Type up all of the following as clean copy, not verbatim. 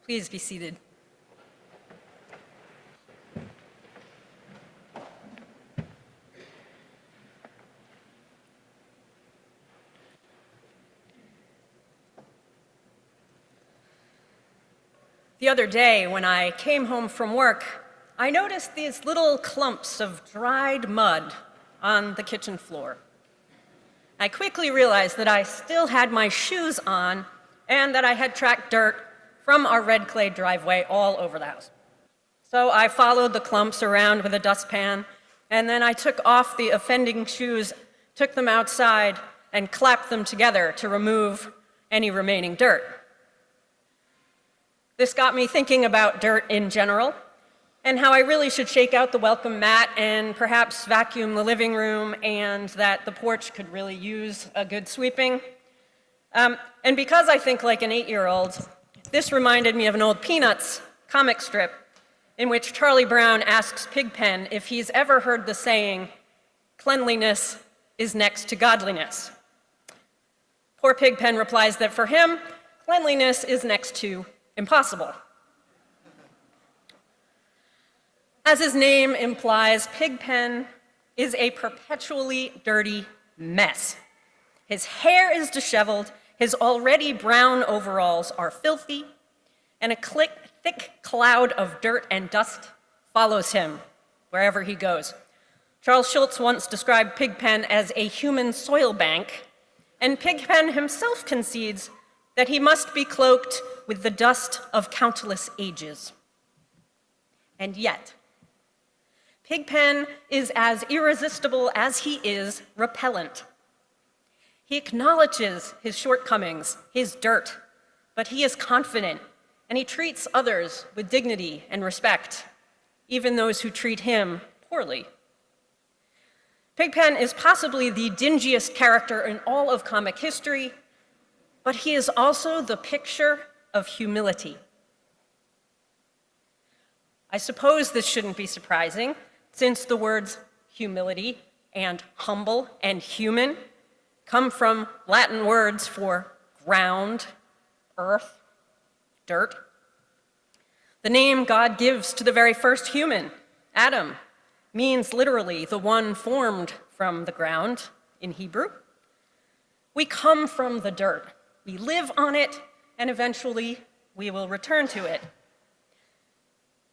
Please be seated. The other day, when I came home from work, I noticed these little clumps of dried mud on the kitchen floor. I quickly realized that I still had my shoes on and that I had tracked dirt from our red clay driveway all over the house. So I followed the clumps around with a dustpan, and then I took off the offending shoes, took them outside, and clapped them together to remove any remaining dirt. This got me thinking about dirt in general, and how I really should shake out the welcome mat and perhaps vacuum the living room, and that the porch could really use a good sweeping. And because I think like an 8-year-old, this reminded me of an old Peanuts comic strip in which Charlie Brown asks Pigpen if he's ever heard the saying, "Cleanliness is next to godliness." Poor Pigpen replies that for him, cleanliness is next to impossible. As his name implies, Pigpen is a perpetually dirty mess. His hair is disheveled, his already brown overalls are filthy, and a thick cloud of dirt and dust follows him wherever he goes. Charles Schulz once described Pigpen as a human soil bank, and Pigpen himself concedes that he must be cloaked with the dust of countless ages. And yet, Pigpen is as irresistible as he is repellent. He acknowledges his shortcomings, his dirt, but he is confident, and he treats others with dignity and respect, even those who treat him poorly. Pigpen is possibly the dingiest character in all of comic history, but he is also the picture of humility. I suppose this shouldn't be surprising, since the words humility and humble and human come from Latin words for ground, earth, dirt. The name God gives to the very first human, Adam, means literally the one formed from the ground in Hebrew. We come from the dirt. We live on it, and eventually we will return to it.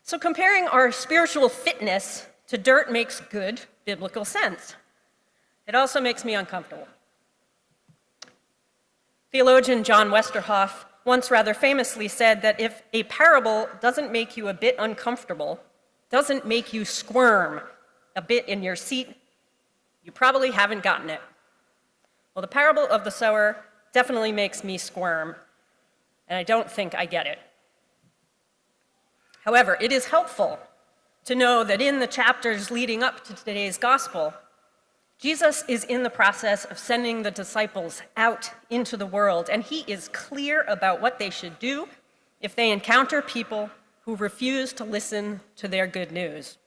So comparing our spiritual fitness to dirt makes good biblical sense. It also makes me uncomfortable. Theologian John Westerhoff once rather famously said that if a parable doesn't make you a bit uncomfortable, doesn't make you squirm a bit in your seat, you probably haven't gotten it. Well, the parable of the sower definitely makes me squirm, and I don't think I get it. However, it is helpful to know that in the chapters leading up to today's gospel, Jesus is in the process of sending the disciples out into the world, and he is clear about what they should do if they encounter people who refuse to listen to their good news.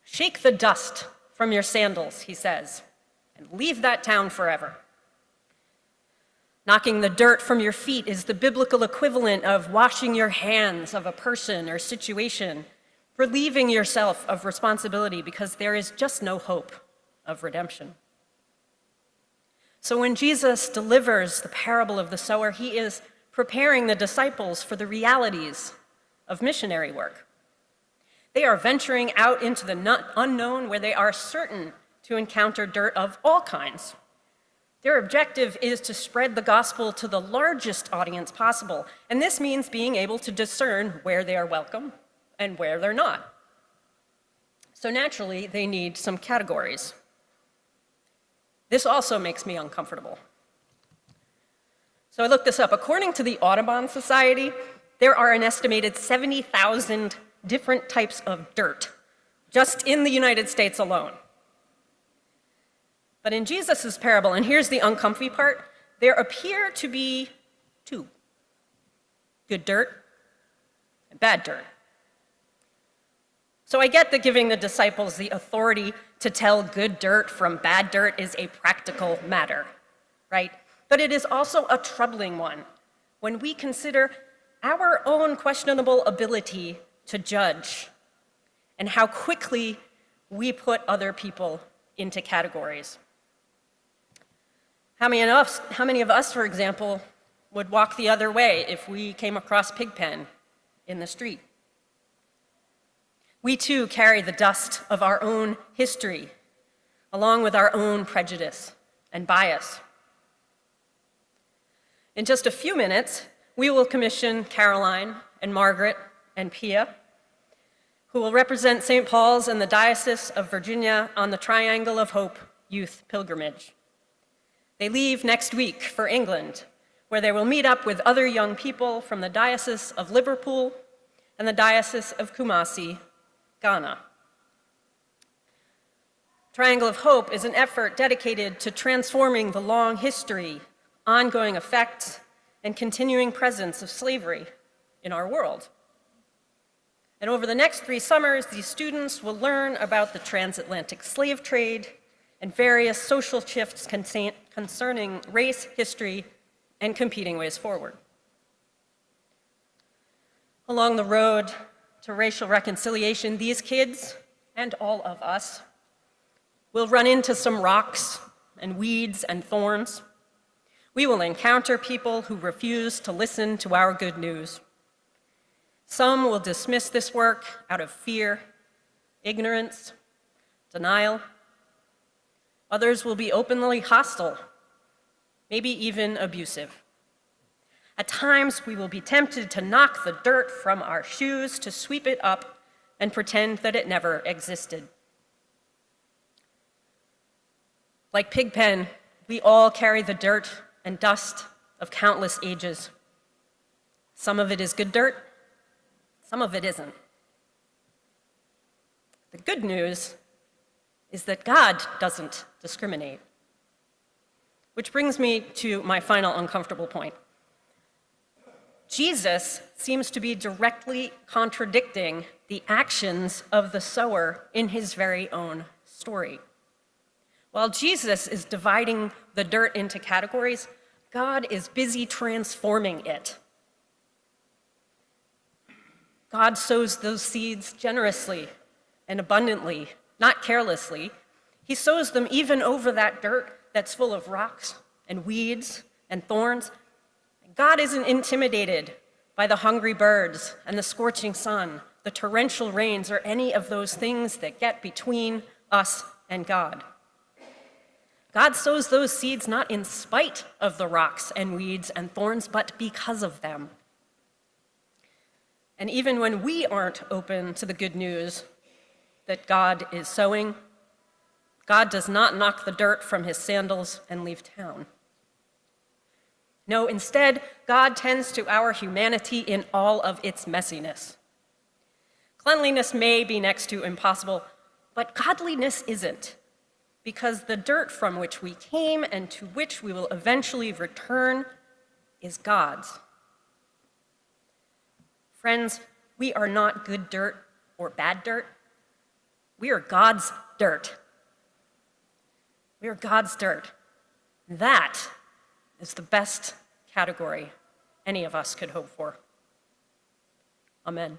Shake the dust from your sandals, he says, and leave that town forever. Knocking the dirt from your feet is the biblical equivalent of washing your hands of a person or situation, relieving yourself of responsibility because there is just no hope of redemption. So when Jesus delivers the parable of the sower, he is preparing the disciples for the realities of missionary work. They are venturing out into the unknown where they are certain to encounter dirt of all kinds. Their objective is to spread the gospel to the largest audience possible, and this means being able to discern where they are welcome and where they're not. So naturally, they need some categories. This also makes me uncomfortable. So I looked this up. According to the Audubon Society, there are an estimated 70,000 different types of dirt just in the United States alone. But in Jesus' parable, and here's the uncomfy part, there appear to be two: good dirt and bad dirt. So I get that giving the disciples the authority to tell good dirt from bad dirt is a practical matter, right? But it is also a troubling one when we consider our own questionable ability to judge and how quickly we put other people into categories. How many of us, for example, would walk the other way if we came across Pigpen in the street? We too carry the dust of our own history, along with our own prejudice and bias. In just a few minutes, we will commission Caroline and Margaret and Pia, who will represent St. Paul's and the Diocese of Virginia on the Triangle of Hope Youth Pilgrimage. They leave next week for England, where they will meet up with other young people from the Diocese of Liverpool and the Diocese of Kumasi, Ghana. Triangle of Hope is an effort dedicated to transforming the long history, ongoing effects, and continuing presence of slavery in our world. And over the next 3 summers, these students will learn about the transatlantic slave trade and various social shifts concerning race, history, and competing ways forward. Along the road to racial reconciliation, these kids, and all of us, will run into some rocks and weeds and thorns. We will encounter people who refuse to listen to our good news. Some will dismiss this work out of fear, ignorance, denial. Others will be openly hostile, maybe even abusive. At times, we will be tempted to knock the dirt from our shoes, to sweep it up and pretend that it never existed. Like Pigpen, we all carry the dirt and dust of countless ages. Some of it is good dirt, some of it isn't. The good news is that God doesn't discriminate. Which brings me to my final uncomfortable point. Jesus seems to be directly contradicting the actions of the sower in his very own story. While Jesus is dividing the dirt into categories, God is busy transforming it. God sows those seeds generously and abundantly, not carelessly. He sows them even over that dirt that's full of rocks and weeds and thorns. God isn't intimidated by the hungry birds and the scorching sun, the torrential rains, or any of those things that get between us and God. God sows those seeds not in spite of the rocks and weeds and thorns, but because of them. And even when we aren't open to the good news that God is sowing, God does not knock the dirt from his sandals and leave town. No, instead, God tends to our humanity in all of its messiness. Cleanliness may be next to impossible, but godliness isn't, because the dirt from which we came and to which we will eventually return is God's. Friends, we are not good dirt or bad dirt. We are God's dirt. We are God's dirt. That is the best category any of us could hope for. Amen.